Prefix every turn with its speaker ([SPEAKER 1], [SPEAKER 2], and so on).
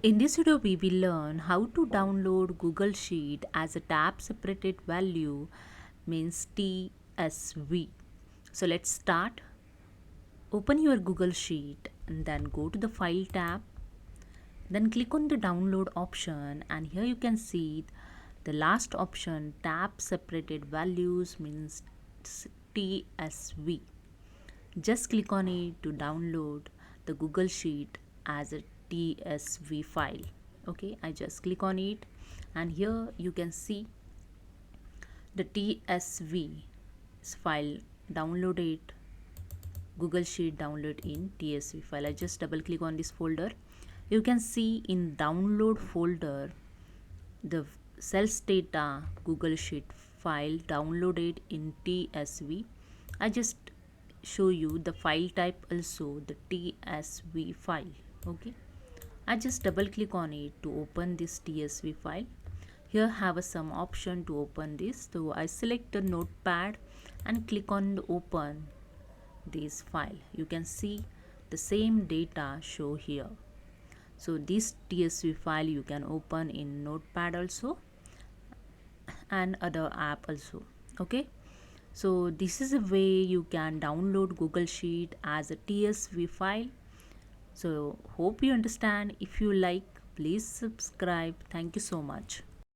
[SPEAKER 1] In this video, we will learn how to download Google Sheet as a tab separated value means TSV. So let's start. Open your Google Sheet and then go to the File tab. Then click on the download option and here you can see the last option tab separated values means TSV. Just click on it to download the Google Sheet as a TSV file. Okay, I just click on it and here you can see the TSV file downloaded. Google Sheet download in TSV file. I just double click on this folder. You can see in download folder the sales data Google Sheet file downloaded in TSV. I just show you the file type also, the TSV file. Okay, I just double click on it to open this TSV file. Here have some option to open this, so I select the notepad and click on the open this file. You can see the same data show here. So this TSV file you can open in notepad also and other app also. Okay, so this is a way you can download Google Sheet as a TSV file. So hope you understand. If you like, please subscribe. Thank you so much.